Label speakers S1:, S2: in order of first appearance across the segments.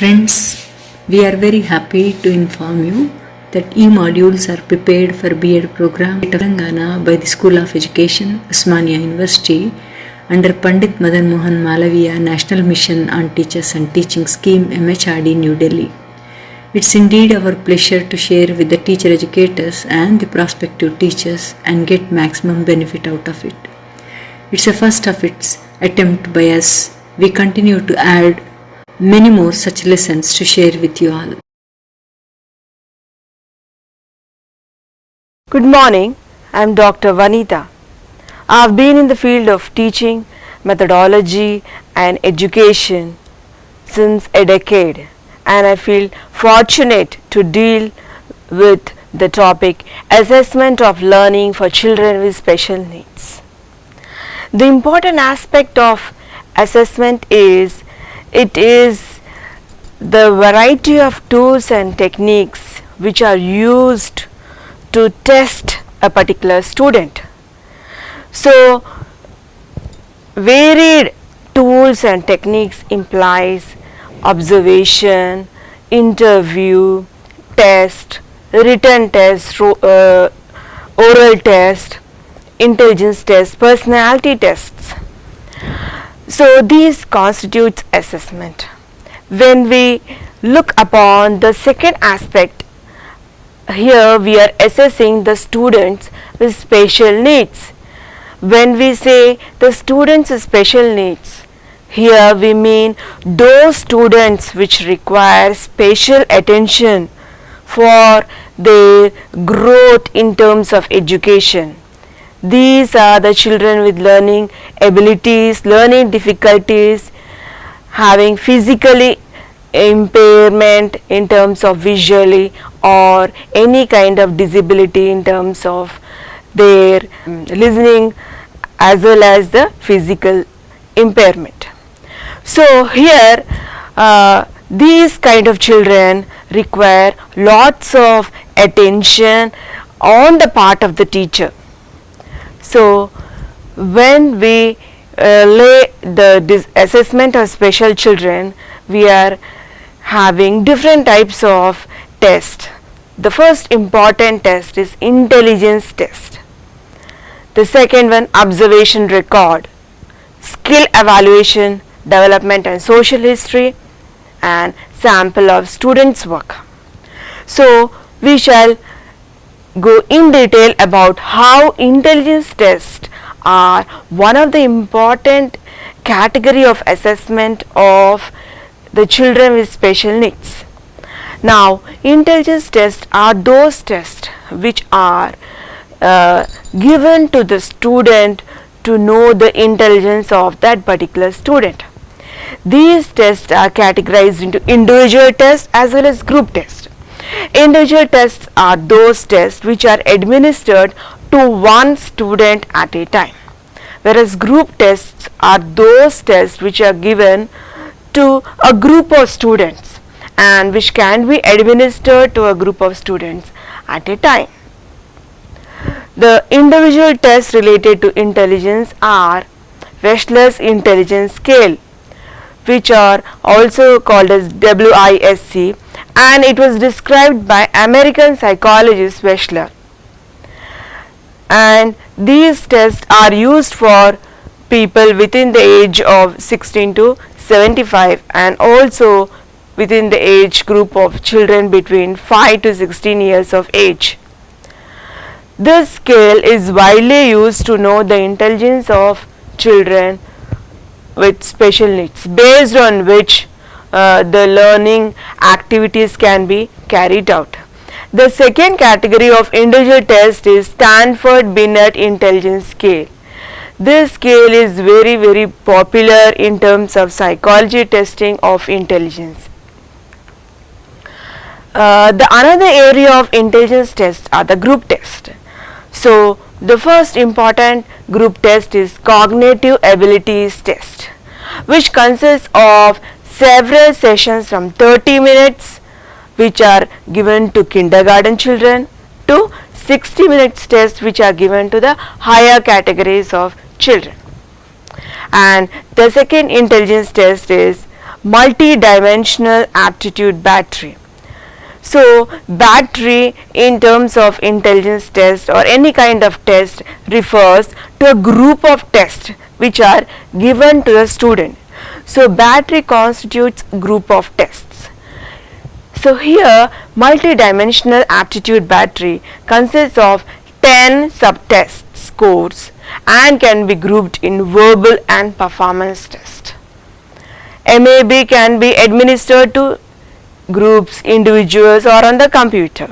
S1: Friends, we are very happy to inform you that e-modules are prepared for B.Ed program at Telangana by the School of Education, Osmania University under Pandit Madan Mohan Malaviya National Mission on Teachers and Teaching Scheme MHRD New Delhi. It's indeed our pleasure to share with the teacher educators and the prospective teachers and get maximum benefit out of it. It's a first of its attempt by us. We continue to add many more such lessons to share with you all.
S2: Good morning, I am Dr. Vanita. I have been in the field of teaching, methodology and education since a decade, and I feel fortunate to deal with the topic assessment of learning for children with special needs. The important aspect of assessment is it is the variety of tools and techniques which are used to test a particular student. So, varied tools and techniques implies observation, interview, test, written test, oral test, intelligence test, personality tests. So, these constitutes assessment. When we look upon the second aspect, here we are assessing the students with special needs. When we say the students with special needs, here we mean those students which require special attention for their growth in terms of education. These are the children with learning abilities, learning difficulties, having physically impairment in terms of visually or any kind of disability in terms of their listening as well as the physical impairment. So here these kind of children require lots of attention on the part of the teacher. So when we lay the assessment of special children, we are having different types of tests. The first important test is intelligence test. The second one, observation record, skill evaluation, development and social history, and sample of students' work. So we shall go in detail about how intelligence tests are one of the important category of assessment of the children with special needs. Now, intelligence tests are those tests which are given to the student to know the intelligence of that particular student. These tests are categorized into individual tests as well as group tests. Individual tests are those tests which are administered to one student at a time, whereas group tests are those tests which are given to a group of students and which can be administered to a group of students at a time. The individual tests related to intelligence are Wechsler's intelligence scale, which are also called as WISC, and it was described by American psychologist Wechsler. And these tests are used for people within the age of 16 to 75 and also within the age group of children between 5 to 16 years of age. This scale is widely used to know the intelligence of children with special needs, based on which the learning activities can be carried out. The second category of individual test is Stanford Binet Intelligence Scale. This scale is very popular in terms of psychology testing of intelligence. The another area of intelligence tests are the group test. So the first important group test is cognitive abilities test, which consists of several sessions from 30 minutes which are given to kindergarten children to 60 minutes tests which are given to the higher categories of children. And the second intelligence test is multi-dimensional aptitude battery. So battery in terms of intelligence test or any kind of test refers to a group of tests which are given to the student. So battery constitutes group of tests. So here multi-dimensional aptitude battery consists of 10 subtest scores and can be grouped in verbal and performance test. MAB can be administered to groups, individuals or on the computer.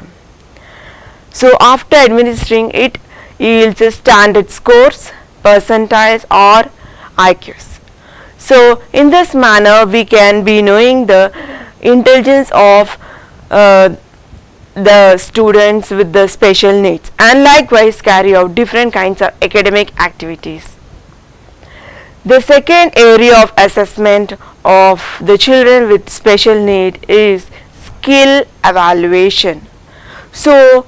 S2: So after administering it yields a standard scores, percentiles or IQs. So in this manner we can be knowing the intelligence of the students with the special needs and likewise carry out different kinds of academic activities. The second area of assessment of the children with special need is skill evaluation. So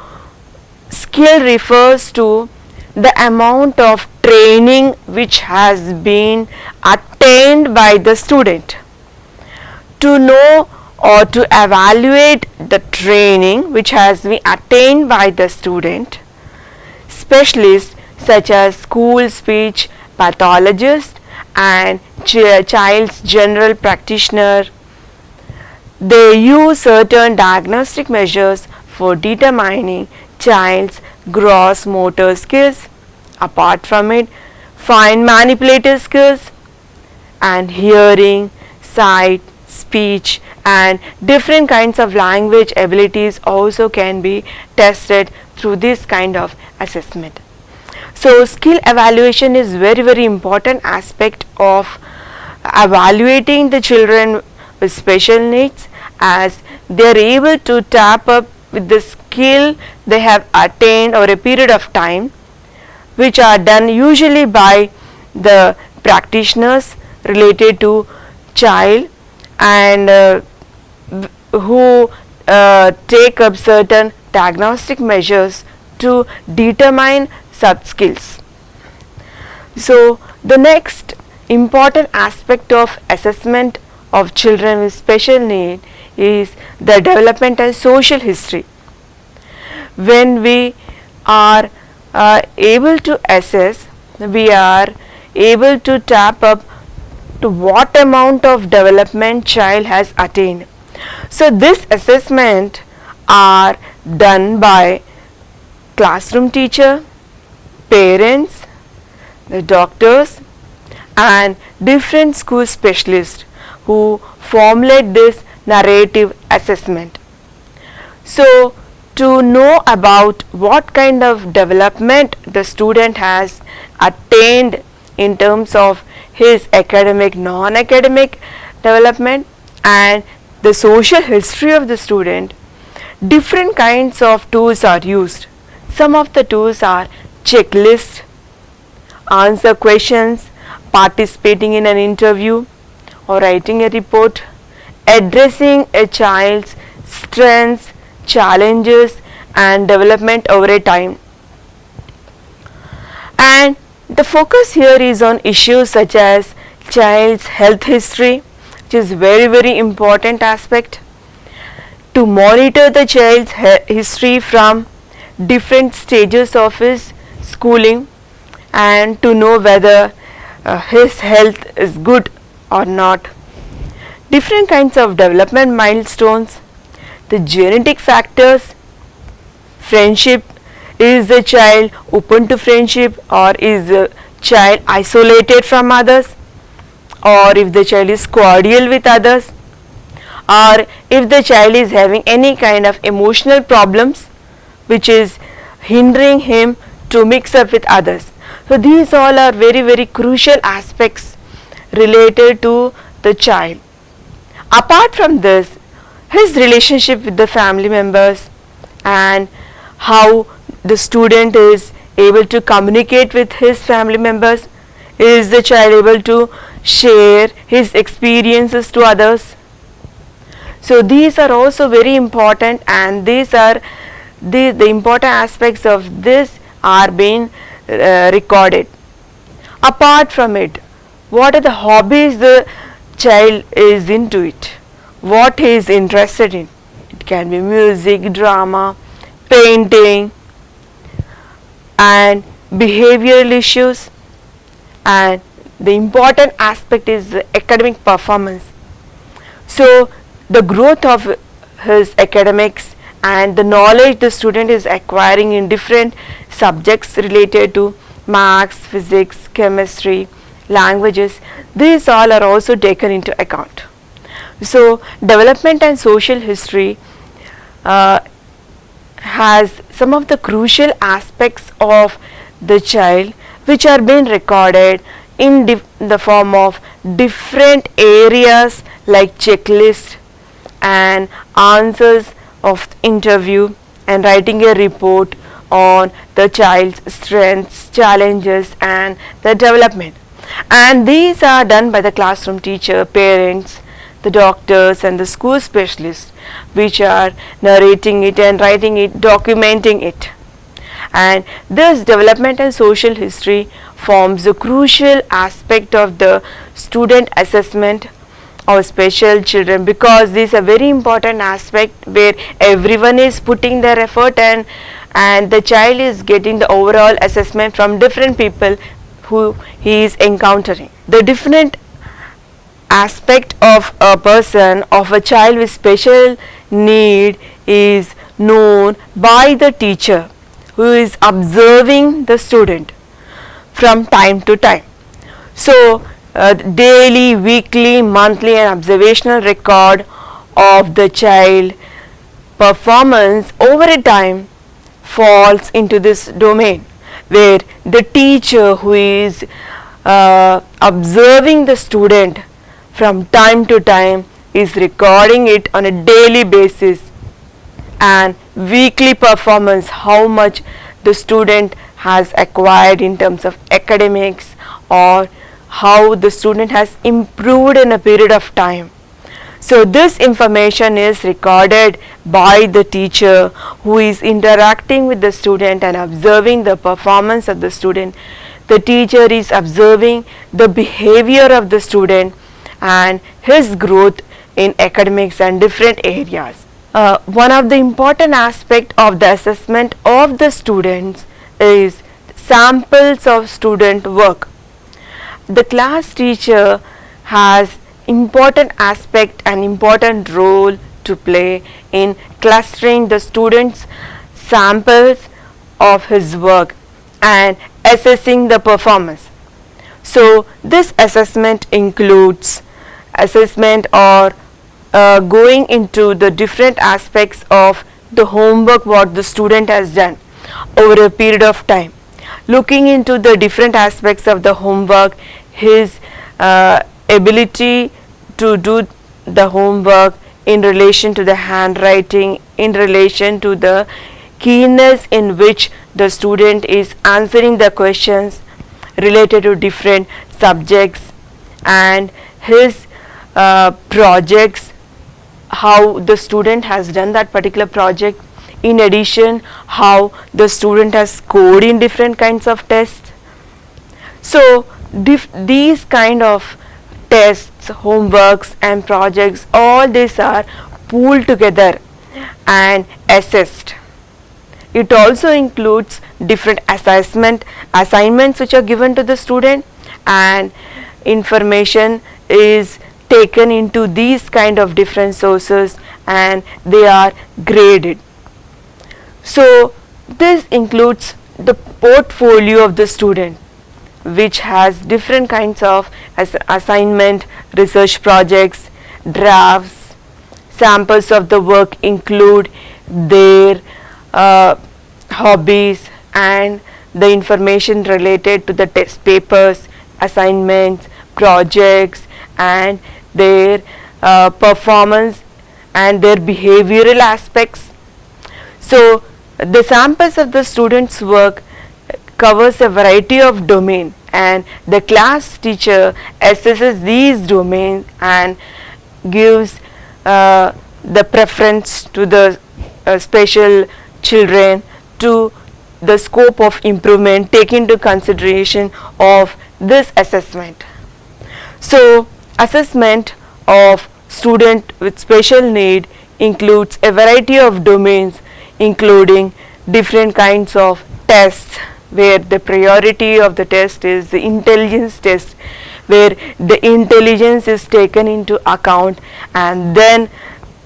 S2: skill refers to the amount of training which has been attained by the student. To know or to evaluate the training which has been attained by the student, specialists such as school speech pathologist and child's general practitioner, they use certain diagnostic measures for determining child's gross motor skills. Apart from it, fine manipulative skills and hearing, sight, speech and different kinds of language abilities also can be tested through this kind of assessment. So skill evaluation is very important aspect of evaluating the children with special needs, as they are able to tap up with the skill they have attained over a period of time, which are done usually by the practitioners related to child and who take up certain diagnostic measures to determine such skills. So the next important aspect of assessment of children with special need is the developmental social history. When we are able to assess, we are able to tap up to what amount of development child has attained. So this assessment are done by classroom teacher, parents, the doctors and different school specialists who formulate this narrative assessment. So to know about what kind of development the student has attained in terms of his academic, non-academic development and the social history of the student, different kinds of tools are used. Some of the tools are checklist, answer questions, participating in an interview or writing a report, addressing a child's strengths, challenges and development over a time. And the focus here is on issues such as child's health history, which is very important aspect, to monitor the child's history from different stages of his schooling and to know whether his health is good or not. Different kinds of development milestones, the genetic factors, friendship, is the child open to friendship or is the child isolated from others, or if the child is cordial with others, or if the child is having any kind of emotional problems which is hindering him to mix up with others. So these all are very crucial aspects related to the child. Apart from this, his relationship with the family members and how the student is able to communicate with his family members. Is the child able to share his experiences to others? So these are also very important, and these are the important aspects of this are being recorded. Apart from it, what are the hobbies the child is into it, what he is interested in. It can be music, drama, painting, and behavioral issues. And the important aspect is the academic performance. So the growth of his academics and the knowledge the student is acquiring in different subjects related to maths, physics, chemistry, languages, these all are also taken into account. So development and social history has some of the crucial aspects of the child which are being recorded in the form of different areas like checklist and answers of interview and writing a report on the child's strengths, challenges and the development. And these are done by the classroom teacher, parents, the doctors and the school specialists, which are narrating it and writing it, documenting it. And this development and social history forms a crucial aspect of the student assessment of special children, because this is a very important aspect where everyone is putting their effort and the child is getting the overall assessment from different people who he is encountering. The different aspect of a person, of a child with special need, is known by the teacher who is observing the student from time to time. So daily, weekly, monthly and observational record of the child performance over a time falls into this domain, where the teacher who is observing the student from time to time is recording it on a daily basis, and weekly performance, how much the student has acquired in terms of academics or how the student has improved in a period of time. So this information is recorded by the teacher who is interacting with the student and observing the performance of the student. The teacher is observing the behavior of the student and his growth in academics and different areas. One of the important aspect of the assessment of the students is samples of student work. The class teacher has important aspect and important role to play in clustering the students' samples of his work and assessing the performance. So this assessment includes assessment or going into the different aspects of the homework what the student has done over a period of time, looking into the different aspects of the homework, his ability to do the homework in relation to the handwriting, in relation to the keenness in which the student is answering the questions related to different subjects, and his projects, how the student has done that particular project. In addition, how the student has scored in different kinds of tests. So these kind of tests, homeworks and projects, all these are pooled together and assessed. It also includes different assignments which are given to the student, and information is taken into these kind of different sources and they are graded. So this includes the portfolio of the student, which has different kinds of assignment, research projects, drafts. Samples of the work include their hobbies and the information related to the test papers, assignments, projects and their performance and their behavioral aspects. So the samples of the students' work covers a variety of domain, and the class teacher assesses these domains and gives the preference to the special children to the scope of improvement, take into consideration of this assessment. So assessment of student with special need includes a variety of domains, including different kinds of tests, where the priority of the test is the intelligence test, where the intelligence is taken into account, and then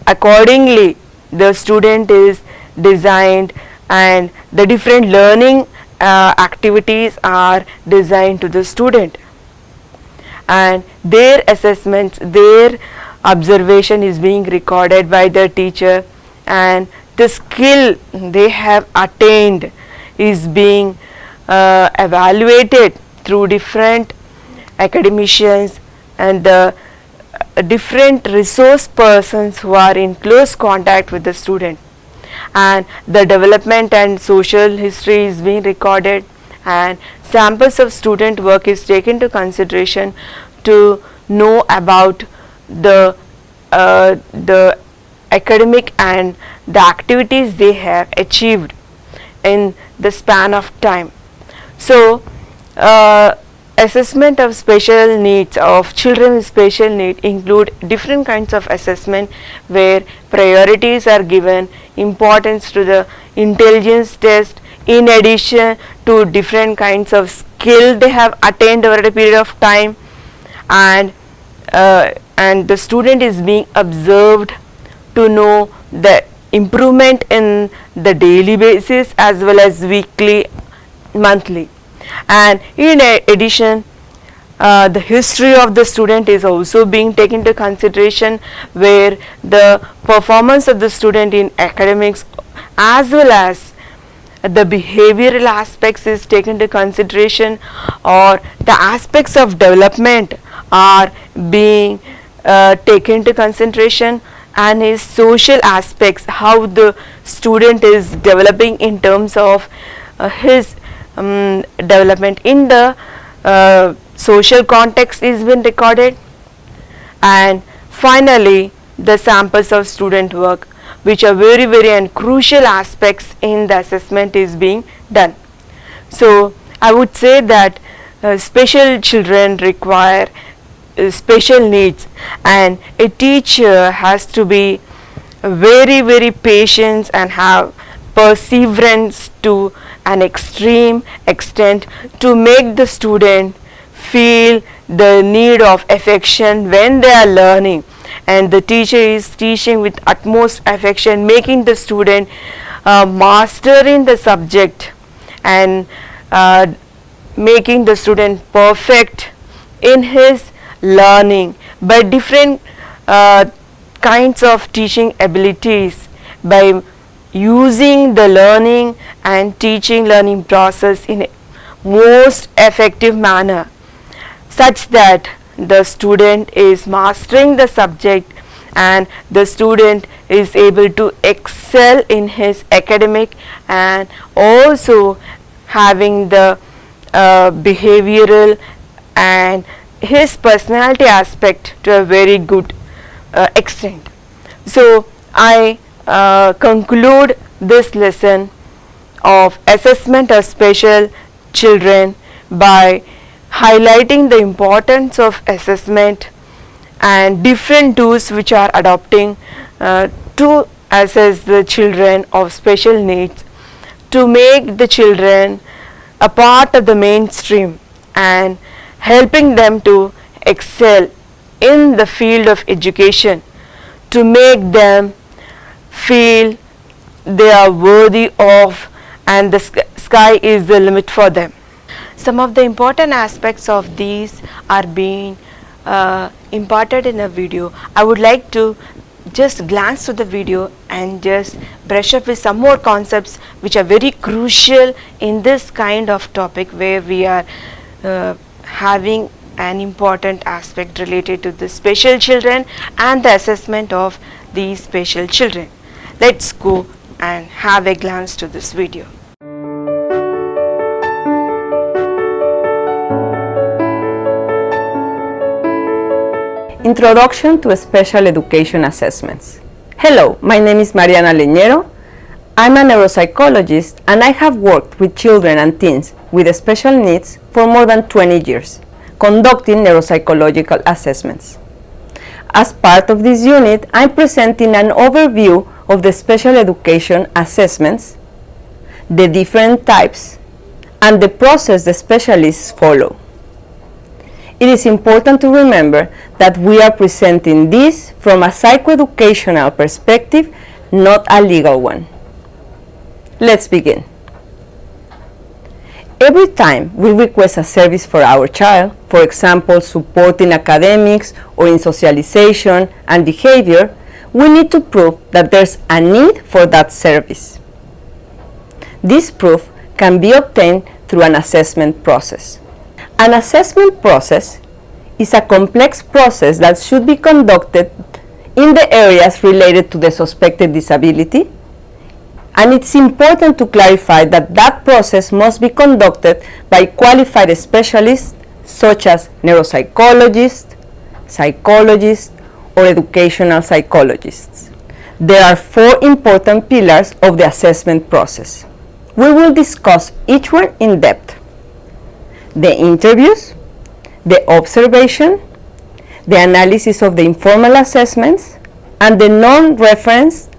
S2: accordingly the student is designed and the different learning activities are designed to the student, and their assessments, their observation is being recorded by the teacher, and the skill they have attained is being evaluated through different academicians and the different resource persons who are in close contact with the student, and the development and social history is being recorded, and samples of student work is taken into consideration to know about the academic and the activities they have achieved in the span of time. So assessment of special needs of children with special need include different kinds of assessment where priorities are given importance to the intelligence test in addition to different kinds of skill they have attained over a period of time, and the student is being observed to know the improvement in the daily basis as well as weekly, monthly, and in addition the history of the student is also being taken into consideration, where the performance of the student in academics as well as the behavioral aspects is taken into consideration, or the aspects of development are being taken into consideration, and his social aspects, how the student is developing in terms of his development in the social context is been recorded, and finally the samples of student work, which are very and crucial aspects in the assessment, is being done. So I would say that special children require special needs, and a teacher has to be very patient and have perseverance to an extreme extent to make the student feel the need of affection when they are learning, and the teacher is teaching with utmost affection, making the student mastering the subject and making the student perfect in his learning by different kinds of teaching abilities, by using the learning and teaching learning process in a most effective manner, such that the student is mastering the subject and the student is able to excel in his academic and also having the behavioral and his personality aspect to a very good extent. So I conclude this lesson of assessment of special children by highlighting the importance of assessment and different tools which are adopting to assess the children of special needs, to make the children a part of the mainstream and helping them to excel in the field of education, to make them feel they are worthy of and the sky is the limit for them. Some of the important aspects of these are being imparted in a video. I would like to just glance to the video and just brush up with some more concepts which are very crucial in this kind of topic, where we are having an important aspect related to the special children and the assessment of these special children. Let's go and have a glance to this video.
S3: Introduction to Special Education Assessments. Hello, my name is Mariana Leñero. I'm a neuropsychologist and I have worked with children and teens with special needs for more than 20 years, conducting neuropsychological assessments. As part of this unit, I'm presenting an overview of the special education assessments, the different types, and the process the specialists follow. It is important to remember that we are presenting this from a psychoeducational perspective, not a legal one. Let's begin. Every time we request a service for our child, for example, support in academics or in socialization and behavior, we need to prove that there's a need for that service. This proof can be obtained through an assessment process. An assessment process is a complex process that should be conducted in the areas related to the suspected disability, and it's important to clarify that that process must be conducted by qualified specialists such as neuropsychologists, psychologists, or educational psychologists. There are 4 important pillars of the assessment process. We will discuss each one in depth: the interviews, the observation, the analysis of the informal assessments, and the non-reference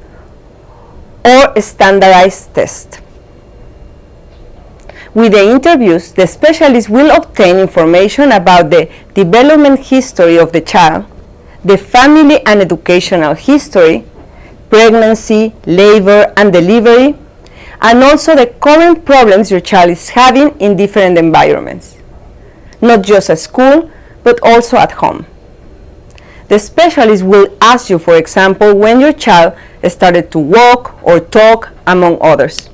S3: or standardized test. With the interviews, the specialist will obtain information about the development history of the child, the family and educational history, pregnancy, labor, and delivery, and also the current problems your child is having in different environments, not just at school, but also at home. The specialist will ask you, for example, when your child started to walk or talk, among others.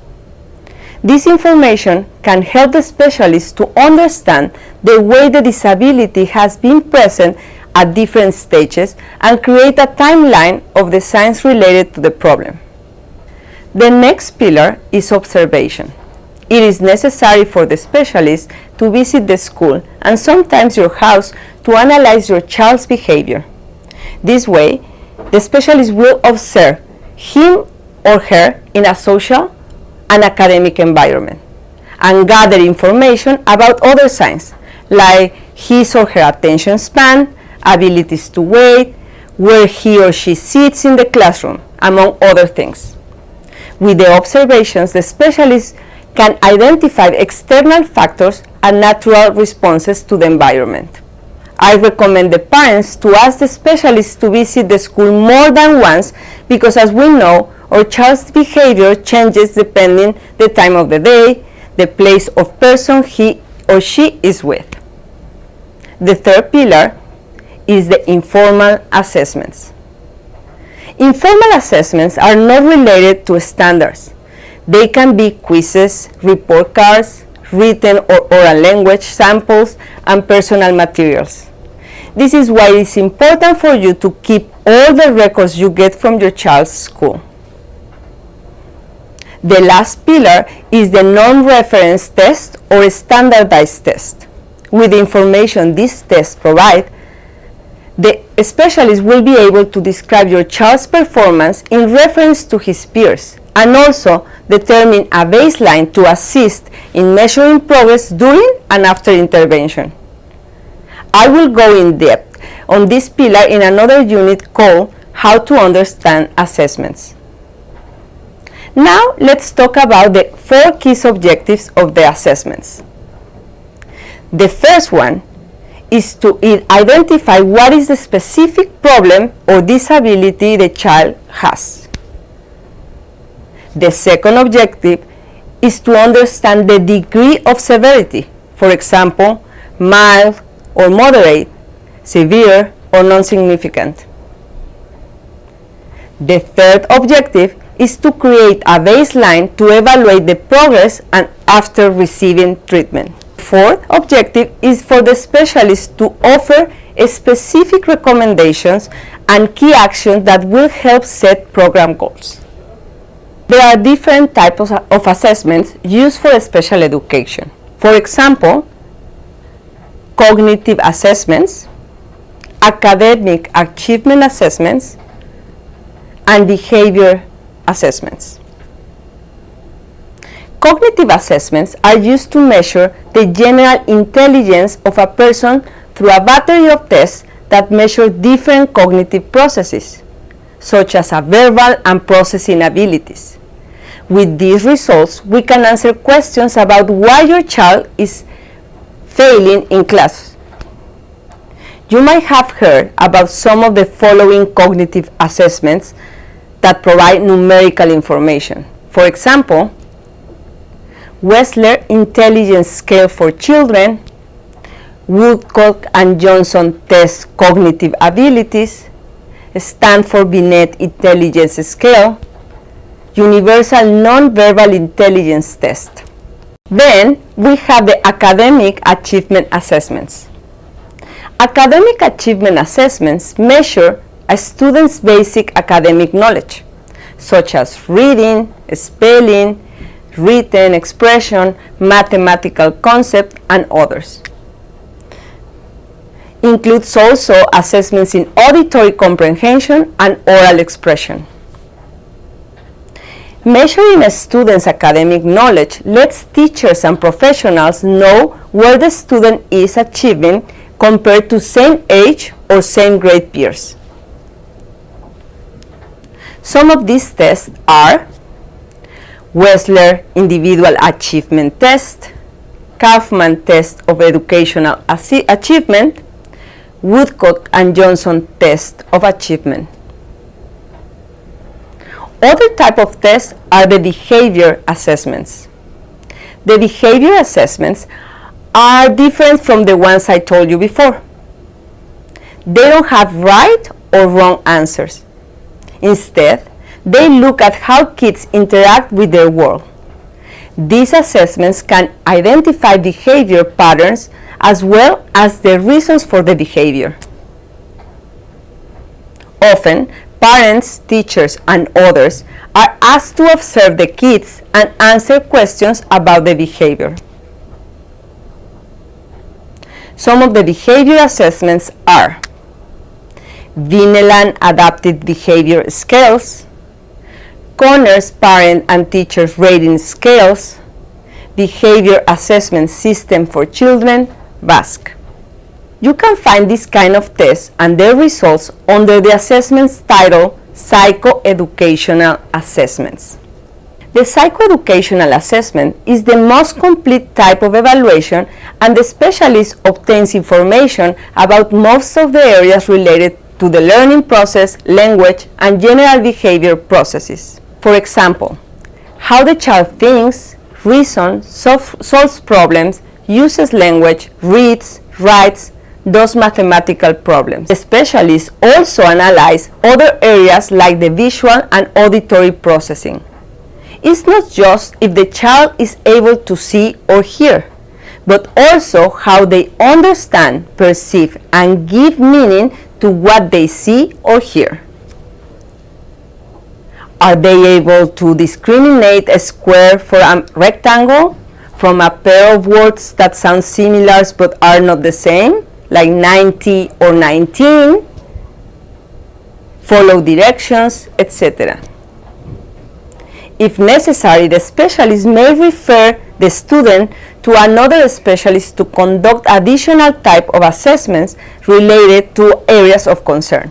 S3: This information can help the specialist to understand the way the disability has been present at different stages and create a timeline of the signs related to the problem. The next pillar is observation. It is necessary for the specialist to visit the school and sometimes your house to analyze your child's behavior. This way, the specialist will observe him or her in a social and academic environment and gather information about other signs like his or her attention span, abilities to wait, where he or she sits in the classroom, among other things. With the observations, the specialist can identify external factors and natural responses to the environment. I recommend the parents to ask the specialist to visit the school more than once because, as we know, our child's behavior changes depending the time of the day, the place of person he or she is with. The third pillar is the informal assessments. Informal assessments are not related to standards. They can be quizzes, report cards, written or oral language samples, and personal materials. This is why it's important for you to keep all the records you get from your child's school. The last pillar is the non-reference test or standardized test. With the information these tests provide, the specialist will be able to describe your child's performance in reference to his peers and also determine a baseline to assist in measuring progress during and after intervention. I will go in depth on this pillar in another unit called How to Understand Assessments. Now let's talk about the 4 key objectives of the assessments. The first one is to identify what is the specific problem or disability the child has. The second objective is to understand the degree of severity, for example, mild or moderate, severe or non-significant. The third objective is to create a baseline to evaluate the progress and after receiving treatment. Fourth objective is for the specialist to offer specific recommendations and key actions that will help set program goals. There are different types of assessments used for special education. For example, cognitive assessments, academic achievement assessments, and behavior assessments. Cognitive assessments are used to measure the general intelligence of a person through a battery of tests that measure different cognitive processes, such as verbal and processing abilities. With these results, we can answer questions about why your child is failing in class. You might have heard about some of the following cognitive assessments that provide numerical information. For example, Wechsler Intelligence Scale for Children, Woodcock and Johnson Test Cognitive Abilities, Stanford Binet Intelligence Scale, Universal Nonverbal Intelligence Test. Then we have the academic achievement assessments. Academic achievement assessments measure a student's basic academic knowledge, such as reading, spelling, written expression, mathematical concept, and others. Includes also assessments in auditory comprehension and oral expression. Measuring a student's academic knowledge lets teachers and professionals know where the student is achieving compared to same age or same grade peers. Some of these tests are Wechsler Individual Achievement Test, Kaufman Test of Educational Achievement, Woodcock and Johnson Test of Achievement. Other type of tests are the behavior assessments. The behavior assessments are different from the ones I told you before. They don't have right or wrong answers. Instead, they look at how kids interact with their world. These assessments can identify behavior patterns as well as the reasons for the behavior. Often, parents, teachers, and others are asked to observe the kids and answer questions about the behavior. Some of the behavior assessments are Vineland Adaptive Behavior Scales, Conners Parent and Teachers Rating Scales, Behavior Assessment System for Children, BASC. You can find this kind of tests and their results under the assessments titled Psychoeducational Assessments. The psychoeducational assessment is the most complete type of evaluation, and the specialist obtains information about most of the areas related to the learning process, language, and general behavior processes. For example, how the child thinks, reasons, solves problems, uses language, reads, writes, does mathematical problems. The specialists also analyze other areas like the visual and auditory processing. It's not just if the child is able to see or hear, but also how they understand, perceive, and give meaning to what they see or hear. Are they able to discriminate a square from a rectangle, from a pair of words that sound similar but are not the same, like 90 or 19, follow directions, etc. If necessary, the specialist may refer the student to another specialist to conduct additional type of assessments related to areas of concern.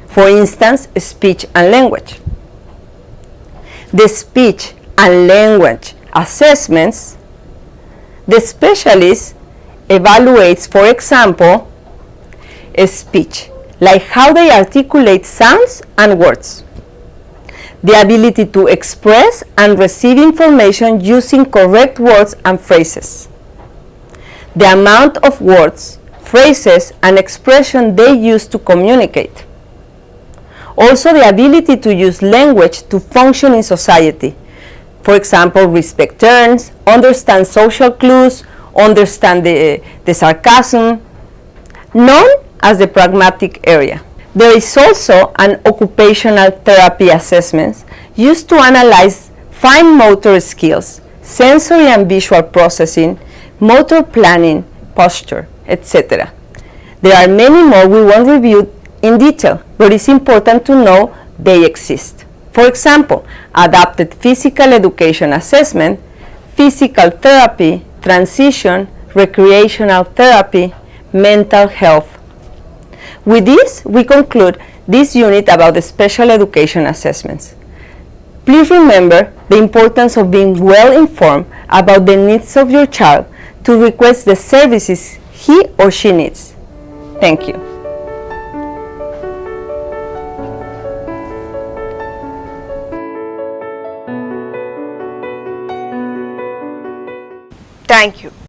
S3: For instance, speech and language. The speech and language assessments, the specialist evaluates, for example, a speech, like how they articulate sounds and words, the ability to express and receive information using correct words and phrases, the amount of words, phrases, and expression they use to communicate. Also, the ability to use language to function in society. For example, respect terms, understand social clues, understand the sarcasm, known as the pragmatic area. There is also an occupational therapy assessment used to analyze fine motor skills, sensory and visual processing, motor planning, posture, etc. There are many more we won't review in detail, but it's important to know they exist. For example, adapted physical education assessment, physical therapy, transition, recreational therapy, mental health. With this, we conclude this unit about the special education assessments. Please remember the importance of being well informed about the needs of your child to request the services he or she needs. Thank you.
S2: Thank you.